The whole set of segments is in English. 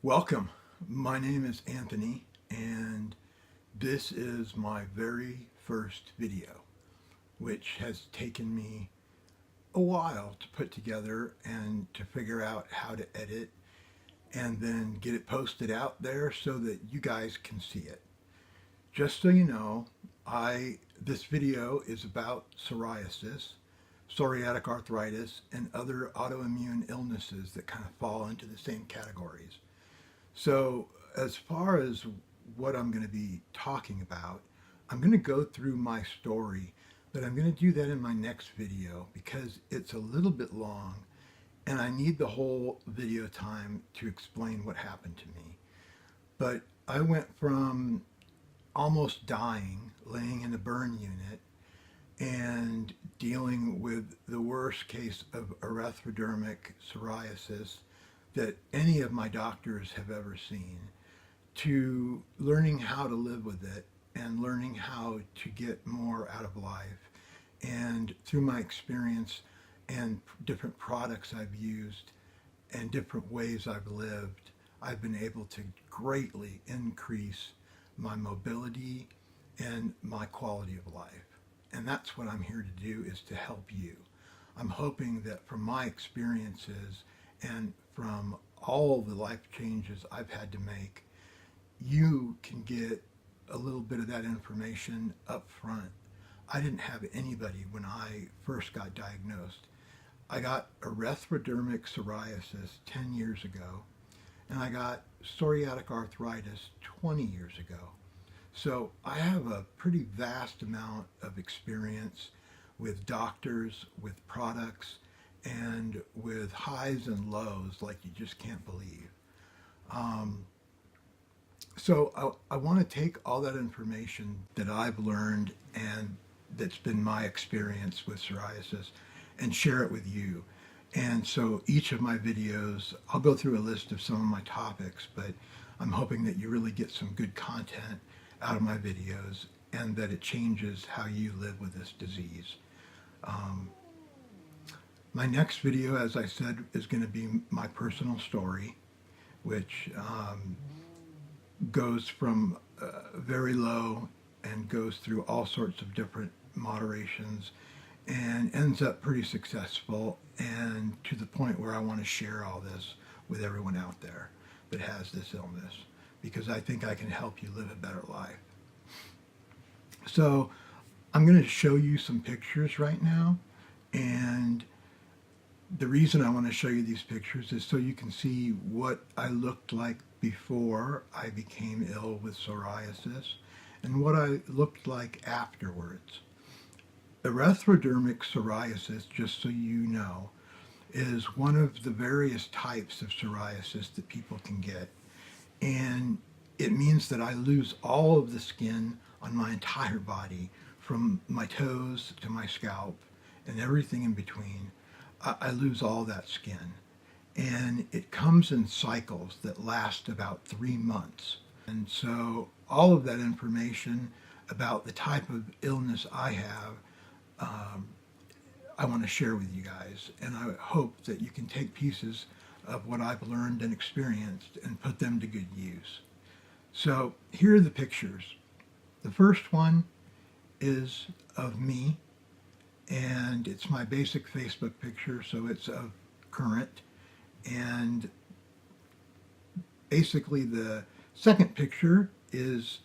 Welcome. My name is Anthony, and this is my very first video, which has taken me a while to put together and to figure out how to edit and then get it posted out there so that you guys can see it. Just so you know, this video is about psoriasis, psoriatic arthritis, and other autoimmune illnesses that kind of fall into the same categories. So as far as what I'm going to be talking about, I'm going to go through my story, but I'm going to do that in my next video because it's a little bit long and I need the whole video time to explain what happened to me. But I went from almost dying, laying in a burn unit, and dealing with the worst case of erythrodermic psoriasis that any of my doctors have ever seen, to learning how to live with it and learning how to get more out of life. And through my experience and different products I've used and different ways I've lived, I've been able to greatly increase my mobility and my quality of life. And that's what I'm here to do, is to help you. I'm hoping that from my experiences and from all the life changes I've had to make, you can get a little bit of that information up front. I didn't have anybody when I first got diagnosed. I got erythrodermic psoriasis 10 years ago, and I got psoriatic arthritis 20 years ago. So I have a pretty vast amount of experience with doctors, with products, and with highs and lows like you just can't believe. So I want to take all that information that I've learned and that's been my experience with psoriasis and share it with you. And so each of my videos, I'll go through a list of some of my topics, but I'm hoping that you really get some good content out of my videos and that it changes how you live with this disease. My next video, as I said, is going to be my personal story, which goes from very low and goes through all sorts of different moderations and ends up pretty successful, and to the point where I want to share all this with everyone out there that has this illness, because I think I can help you live a better life. So I'm going to show you some pictures right now, and the reason I want to show you these pictures is so you can see what I looked like before I became ill with psoriasis and what I looked like afterwards. Erythrodermic psoriasis, just so you know, is one of the various types of psoriasis that people can get. And it means that I lose all of the skin on my entire body, from my toes to my scalp and everything in between. I lose all that skin. And it comes in cycles that last about 3 months. And so all of that information about the type of illness I have, I want to share with you guys. And I hope that you can take pieces of what I've learned and experienced and put them to good use. So here are the pictures. The first one is of me, and it's my basic Facebook picture, so it's of current. And basically the second picture is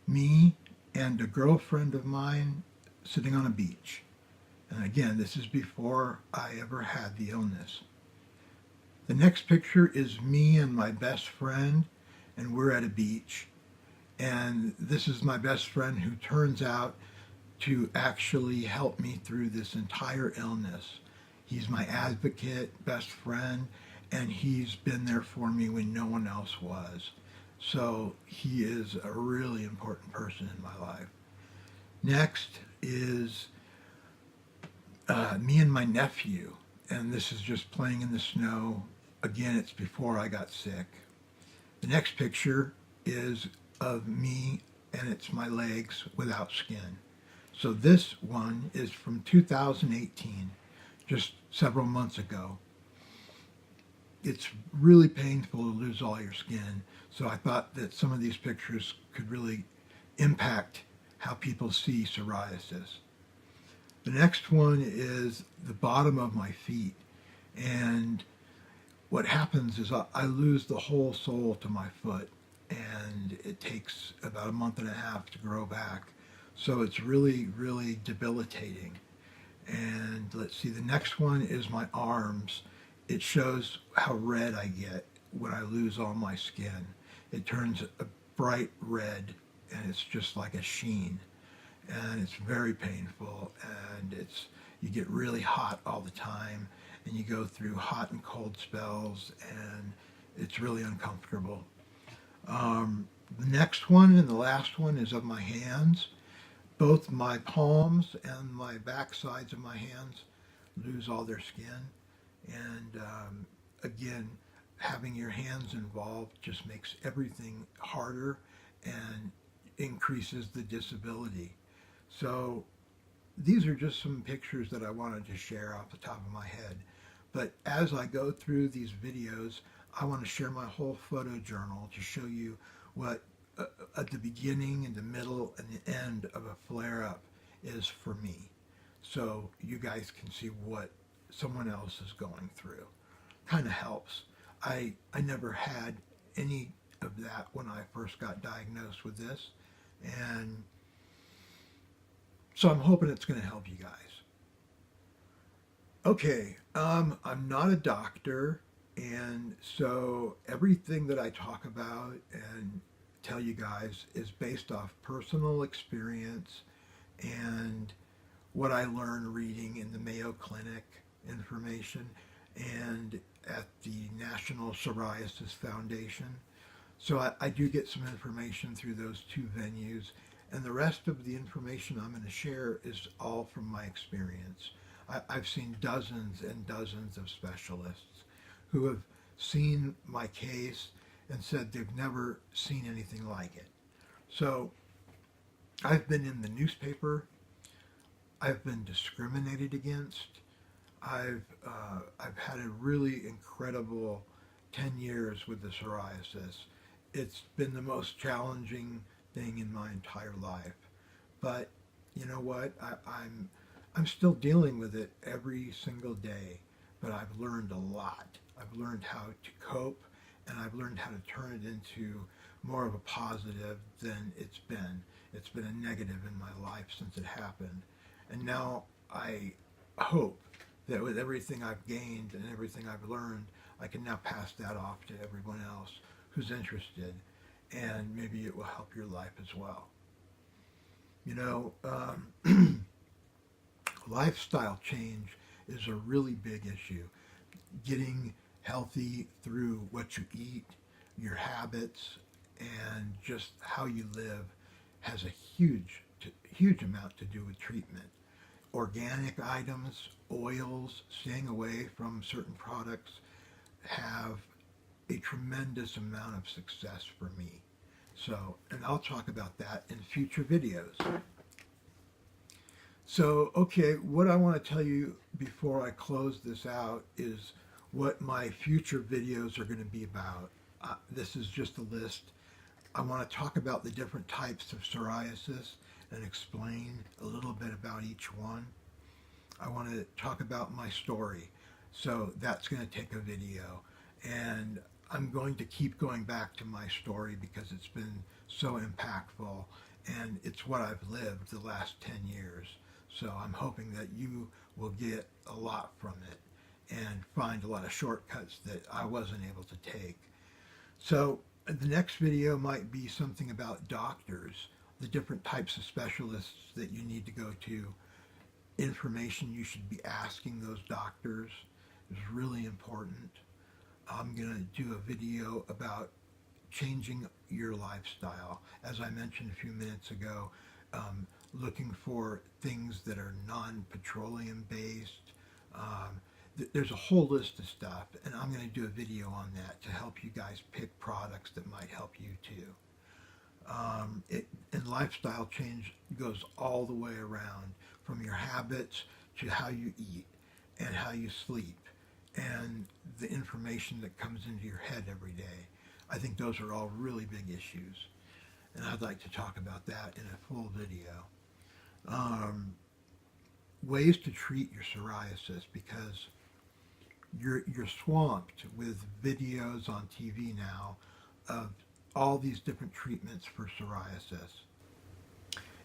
me and a girlfriend of mine sitting on a beach. And again, this is before I ever had the illness. The next picture is me and my best friend, and we're at a beach. And this is my best friend, who turns out to actually help me through this entire illness. He's my advocate, best friend, and he's been there for me when no one else was. So he is a really important person in my life. Next is me and my nephew, and this is just playing in the snow. Again, it's before I got sick. The next picture is of me, and it's my legs without skin. So this one is from 2018, just several months ago. it's really painful to lose all your skin. So I thought that some of these pictures could really impact how people see psoriasis. The next one is the bottom of my feet. And what happens is I lose the whole sole to my foot, and it takes about a month and a half to grow back. So it's really, really debilitating. And let's see, the next one is my arms. It shows how red I get when I lose all my skin. It turns a bright red, and it's just like a sheen. And it's very painful, and you get really hot all the time, and you go through hot and cold spells, and it's really uncomfortable. The next one and the last one is of my hands. Both my palms and my back sides of my hands lose all their skin. And again, having your hands involved just makes everything harder and increases the disability. So these are just some pictures that I wanted to share off the top of my head. But as I go through these videos, I want to share my whole photo journal to show you what at the beginning and the middle and the end of a flare-up is for me. So you guys can see what someone else is going through. Kind of helps. I never had any of that when I first got diagnosed with this. And so I'm hoping it's going to help you guys. Okay, I'm not a doctor, and so everything that I talk about and tell you guys is based off personal experience and what I learned reading in the Mayo Clinic information and at the National Psoriasis Foundation. So I do get some information through those two venues, and the rest of the information I'm going to share is all from my experience. I've seen dozens and dozens of specialists who have seen my case and said they've never seen anything like it. So I've been in the newspaper. I've been discriminated against. I've had a really incredible 10 years with the psoriasis. It's been the most challenging thing in my entire life. But you know what? I'm still dealing with it every single day, but I've learned a lot. I've learned how to cope, and I've learned how to turn it into more of a positive than it's been. It's been a negative in my life since it happened. And now I hope that with everything I've gained and everything I've learned, I can now pass that off to everyone else who's interested, and maybe it will help your life as well. You know, lifestyle change is a really big issue. Getting healthy through what you eat, your habits, and just how you live has a huge amount to do with treatment. Organic items, oils, staying away from certain products have a tremendous amount of success for me. So, and I'll talk about that in future videos. So, okay, what I want to tell you before I close this out is what my future videos are going to be about. This is just a list. I want to talk about the different types of psoriasis and explain a little bit about each one. I want to talk about my story. So that's going to take a video. And I'm going to keep going back to my story because it's been so impactful, and it's what I've lived the last 10 years. So I'm hoping that you will get a lot from it and find a lot of shortcuts that I wasn't able to take. So the next video might be something about doctors, the different types of specialists that you need to go to, information you should be asking those doctors is really important. I'm going to do a video about changing your lifestyle. As I mentioned a few minutes ago, looking for things that are non-petroleum based. There's a whole list of stuff, and I'm going to do a video on that to help you guys pick products that might help you too. And lifestyle change goes all the way around, from your habits to how you eat and how you sleep and the information that comes into your head every day. I think those are all really big issues. And I'd like to talk about that in a full video. Um, Ways to treat your psoriasis, because you're swamped with videos on TV now of all these different treatments for psoriasis.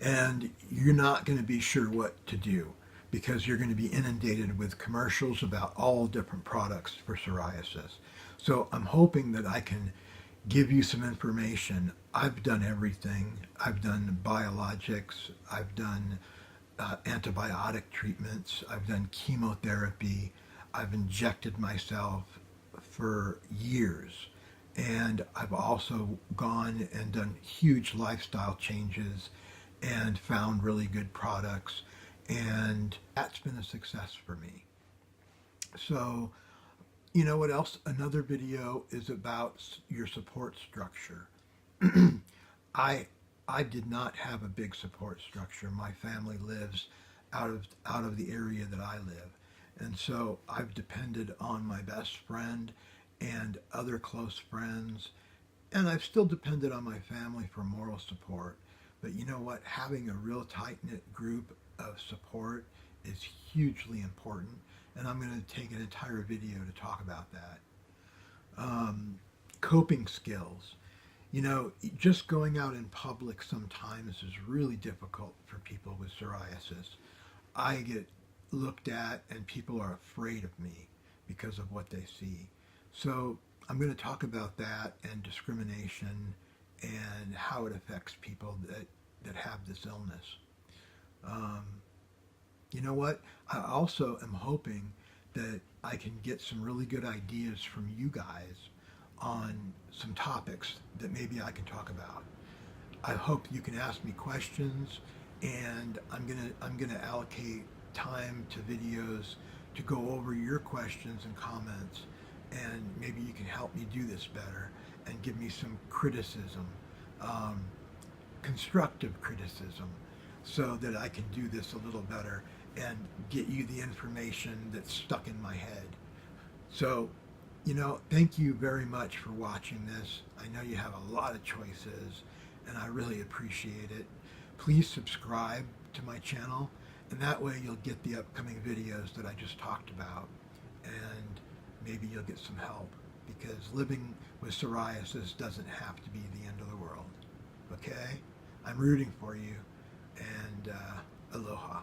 And you're not going to be sure what to do because you're going to be inundated with commercials about all different products for psoriasis. So I'm hoping that I can give you some information. I've done everything. I've done biologics. I've done antibiotic treatments. I've done chemotherapy. I've injected myself for years. And I've also gone and done huge lifestyle changes and found really good products. And that's been a success for me. So, you know what else? Another video is about your support structure. I I did not have a big support structure. My family lives out of the area that I live. And so I've depended on my best friend and other close friends, and I've still depended on my family for moral support. But you know what? Having a real tight-knit group of support is hugely important, and I'm going to take an entire video to talk about that. Coping skills. You know, just going out in public sometimes is really difficult for people with psoriasis. I get looked at and people are afraid of me because of what they see. So I'm going to talk about that and discrimination and how it affects people that have this illness. Um, you know what? I also am hoping that I can get some really good ideas from you guys on some topics that maybe I can talk about. I hope you can ask me questions, and I'm gonna allocate time to videos to go over your questions and comments, and maybe you can help me do this better and give me some criticism, um, constructive criticism, so that I can do this a little better and get you the information that's stuck in my head. So, you know, thank you very much for watching this. I know you have a lot of choices, and I really appreciate it. Please subscribe to my channel, and that way you'll get the upcoming videos that I just talked about, and maybe you'll get some help, because living with psoriasis doesn't have to be the end of the world. Okay? I'm rooting for you, and aloha.